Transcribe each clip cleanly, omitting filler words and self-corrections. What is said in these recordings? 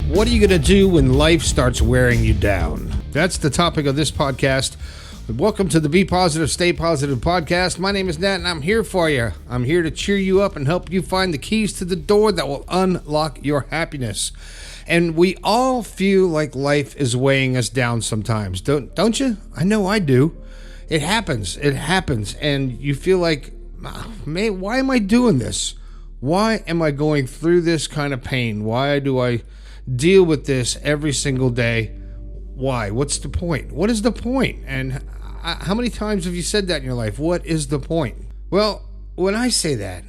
What are you going to do when life starts wearing you down? That's the topic of this podcast. Welcome to the Be Positive, Stay Positive podcast. My name is Nat, and I'm here for you. I'm here to cheer you up and help you find the keys to the door that will unlock your happiness. And we all feel like life is weighing us down sometimes, don't you? I know I do. It happens, and you feel like, man, why am I doing this? Why am I going through this kind of pain? Why do I deal with this every single day? Why? What's the point? What is the point? And how many times have you said that in your life? What is the point? Well, when I say that,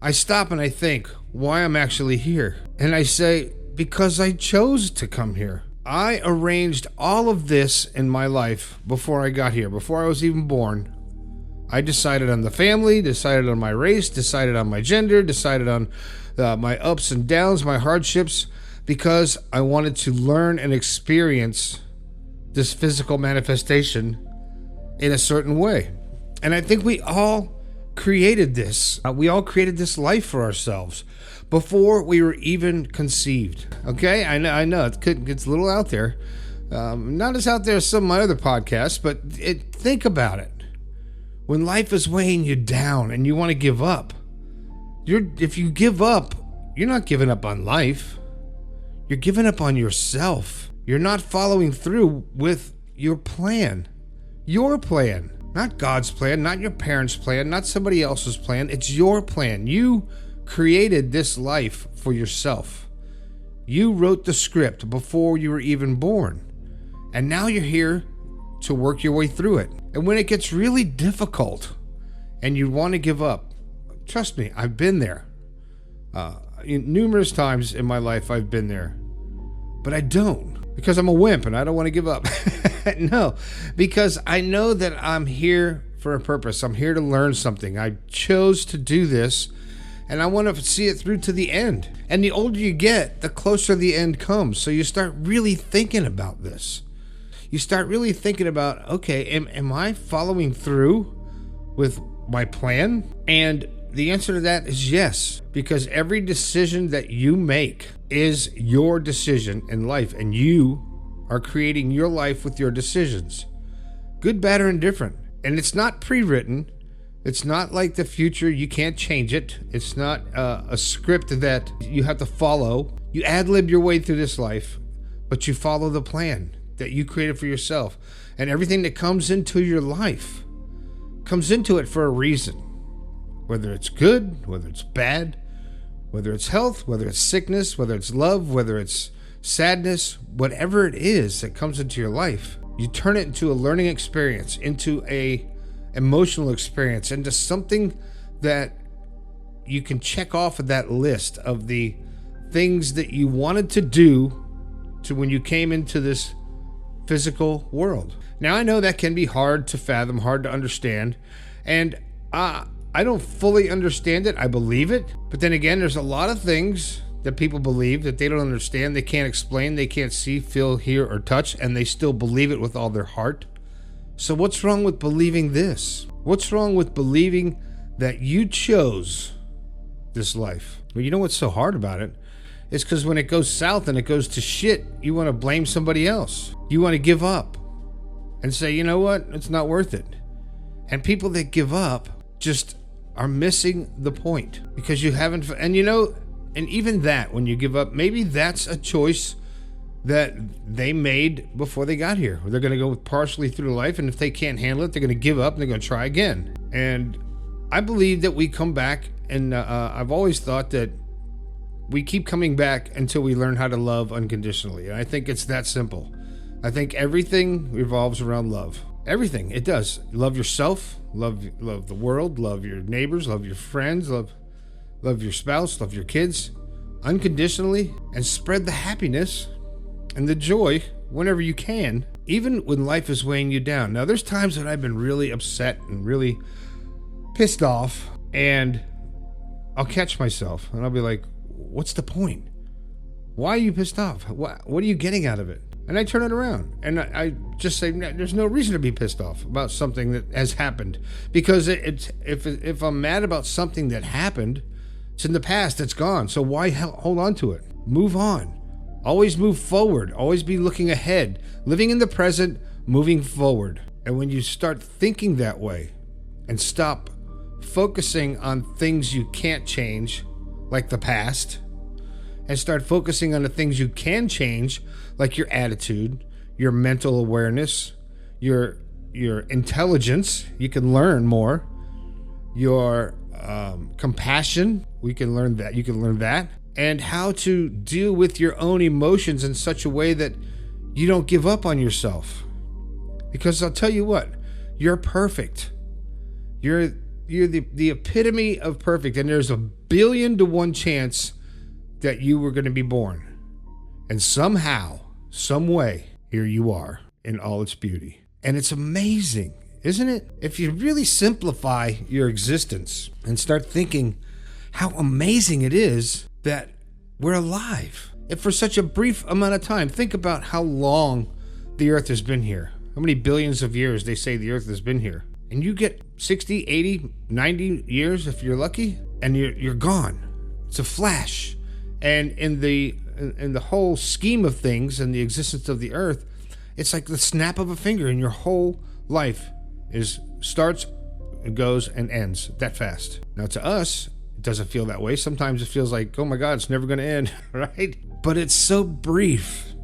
I stop and I think why I'm actually here. And I say, because I chose to come here. I arranged all of this in my life before I got here, before I was even born. I decided on the family, decided on my race, decided on my gender, decided on my ups and downs, my hardships, because I wanted to learn and experience this physical manifestation in a certain way. And I think we all created this. We all created this life for ourselves before we were even conceived. Okay, I know it gets a little out there. Not as out there as some of my other podcasts, but think about it. When life is weighing you down and you want to give up, if you give up, you're not giving up on life. You're giving up on yourself. You're not following through with your plan. Your plan. Not God's plan, not your parents' plan, not somebody else's plan. It's your plan. You created this life for yourself. You wrote the script before you were even born. And now you're here to work your way through it. And when it gets really difficult and you want to give up, trust me, I've been there. Numerous times in my life I've been there. But I don't, because I'm a wimp and I don't want to give up. No, because I know that I'm here for a purpose. I'm here to learn something. I chose to do this, and I want to see it through to the end. And the older you get, the closer the end comes. So you start really thinking about this. You start really thinking about, okay, am I following through with my plan? And the answer to that is yes, because every decision that you make is your decision in life, and you are creating your life with your decisions, good, bad, or indifferent. And it's not pre-written. It's not like the future. You can't change it. It's not a script that you have to follow. You ad-lib your way through this life, but you follow the plan that you created for yourself. And everything that comes into your life comes into it for a reason. Whether it's good, whether it's bad, whether it's health, whether it's sickness, whether it's love, whether it's sadness, whatever it is that comes into your life, you turn it into a learning experience, into a emotional experience, into something that you can check off of that list of the things that you wanted to do to when you came into this physical world. Now, I know that can be hard to fathom, hard to understand, and I don't fully understand it. I believe it. But then again, there's a lot of things that people believe that they don't understand, they can't explain, they can't see, feel, hear, or touch, and they still believe it with all their heart. So what's wrong with believing this? What's wrong with believing that you chose this life? Well, you know what's so hard about it? It's because when it goes south and it goes to shit, you want to blame somebody else. You want to give up and say, you know what? It's not worth it. And people that give up just are missing the point, because you haven't, and even that, when you give up, maybe that's a choice that they made before they got here. They're going to go partially through life, and if they can't handle it, they're going to give up and they're going to try again. And I believe that we come back, and I've always thought that we keep coming back until we learn how to love unconditionally. And I think it's that simple. I think everything revolves around love. Everything. It does. Love yourself, love the world, love your neighbors, love your friends, love your spouse, love your kids unconditionally, and spread the happiness and the joy whenever you can, even when life is weighing you down. Now, there's times that I've been really upset and really pissed off, and I'll catch myself and I'll be like, what's the point? Why are you pissed off? What are you getting out of it? And I turn it around and I just say, there's no reason to be pissed off about something that has happened, because if I'm mad about something that happened, it's in the past, it's gone. So why hold on to it? Move on. Always move forward. Always be looking ahead, living in the present, moving forward. And when you start thinking that way and stop focusing on things you can't change, like the past, and start focusing on the things you can change, like your attitude, your mental awareness, your intelligence, you can learn more, your compassion, you can learn that, and how to deal with your own emotions in such a way that you don't give up on yourself. Because I'll tell you what, you're perfect. You're the epitome of perfect, and there's 1,000,000,000 to 1 chance that you were going to be born. And somehow, some way, here you are in all its beauty. And it's amazing, isn't it? If you really simplify your existence and start thinking how amazing it is that we're alive. If for such a brief amount of time, think about how long the earth has been here. How many billions of years they say the earth has been here. And you get 60, 80, 90 years if you're lucky, and you're gone. It's a flash. And in the whole scheme of things and the existence of the earth, it's like the snap of a finger, and your whole life starts and goes and ends that fast. Now to us, it doesn't feel that way. Sometimes it feels like, oh my God, it's never going to end, right? But it's so brief,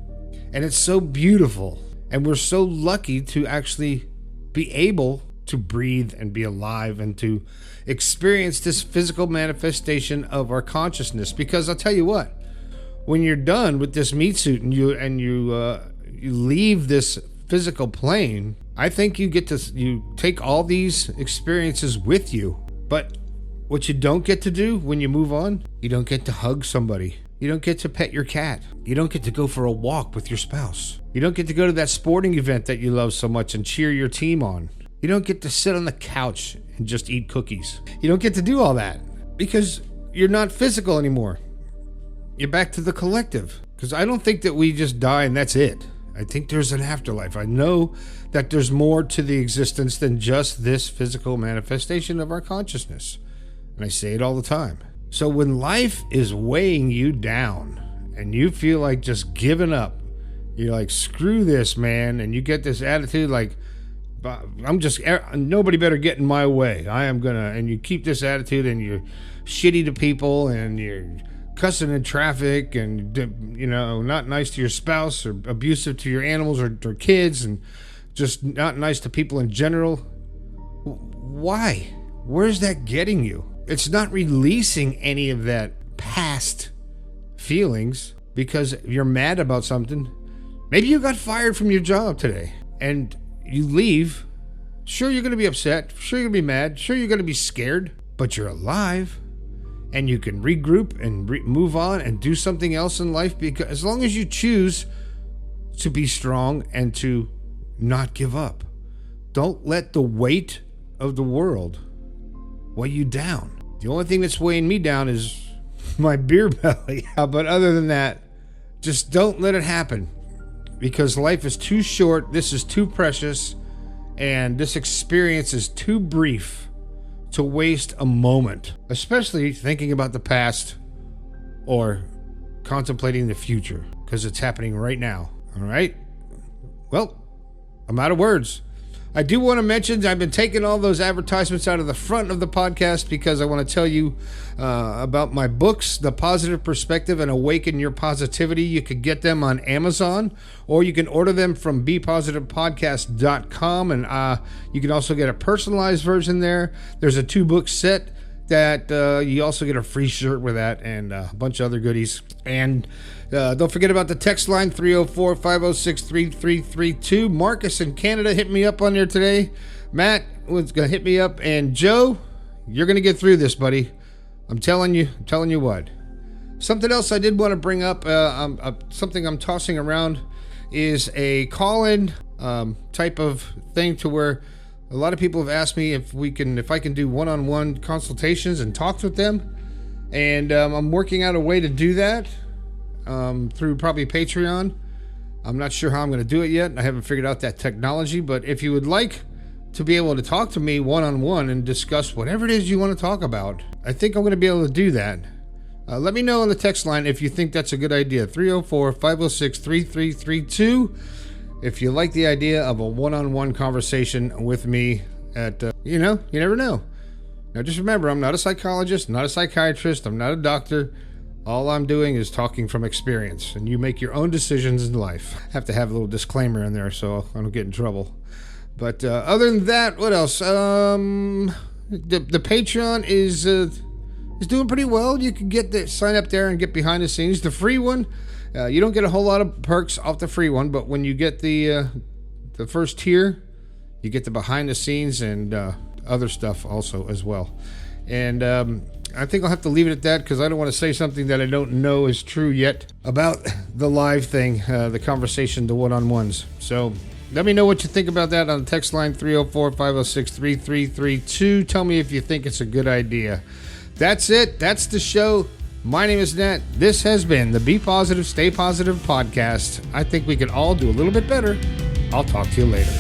and it's so beautiful. And we're so lucky to actually be able to breathe and be alive and to experience this physical manifestation of our consciousness. Because I'll tell you what, when you're done with this meat suit and you leave this physical plane, I think you take all these experiences with you. But what you don't get to do when you move on, you don't get to hug somebody. You don't get to pet your cat. You don't get to go for a walk with your spouse. You don't get to go to that sporting event that you love so much and cheer your team on. You don't get to sit on the couch and just eat cookies. You don't get to do all that because you're not physical anymore. You're back to the collective. Because I don't think that we just die and that's it. I think there's an afterlife. I know that there's more to the existence than just this physical manifestation of our consciousness. And I say it all the time. So when life is weighing you down and you feel like just giving up, you're like, screw this, man. And you get this attitude like, nobody better get in my way. And you keep this attitude and you're shitty to people and you're cussing in traffic and, not nice to your spouse or abusive to your animals or kids and just not nice to people in general. Why? Where's that getting you? It's not releasing any of that past feelings because you're mad about something. Maybe you got fired from your job today and you leave. Sure, you're going to be upset. Sure, you're going to be mad. Sure, you're going to be scared. But you're alive and you can regroup and move on and do something else in life, because as long as you choose to be strong and to not give up. Don't let the weight of the world weigh you down. The only thing that's weighing me down is my beer belly. But other than that, just don't let it happen, because life is too short. This is too precious, and this experience is too brief to waste a moment, especially thinking about the past or contemplating the future, because it's happening right now. All right? Well, I'm out of words. I do want to mention I've been taking all those advertisements out of the front of the podcast because I want to tell you about my books, The Positive Perspective and Awaken Your Positivity. You could get them on Amazon, or you can order them from bepositivepodcast.com, and you can also get a personalized version there. There's a 2-book set that you also get a free shirt with that and a bunch of other goodies. And don't forget about the text line, 304-506-3332. Marcus in Canada hit me up on there today. Matt was going to hit me up. And Joe, you're going to get through this, buddy. I'm telling you what. Something else I did want to bring up, something I'm tossing around, is a call-in type of thing to where a lot of people have asked me if I can do one-on-one consultations and talks with them. And I'm working out a way to do that through probably Patreon. I'm not sure how I'm going to do it yet. I haven't figured out that technology. But if you would like to be able to talk to me one-on-one and discuss whatever it is you want to talk about, I think I'm going to be able to do that. Let me know on the text line if you think that's a good idea. 304-506-3332. If you like the idea of a one-on-one conversation with me you never know. Now just remember, I'm not a psychologist, not a psychiatrist, I'm not a doctor. All I'm doing is talking from experience, and you make your own decisions in life. I have to have a little disclaimer in there so I don't get in trouble. But other than that, what else? The Patreon is doing pretty well. You can sign up there and get behind the scenes. The free one, you don't get a whole lot of perks off the free one, but when you get the first tier, you get the behind the scenes and other stuff also as well. And I think I'll have to leave it at that because I don't want to say something that I don't know is true yet about the live thing, the conversation, the one-on-ones. So let me know what you think about that on the text line 304-506-3332. Tell me if you think it's a good idea. That's it. That's the show. My name is Nat. This has been the Be Positive, Stay Positive podcast. I think we can all do a little bit better. I'll talk to you later.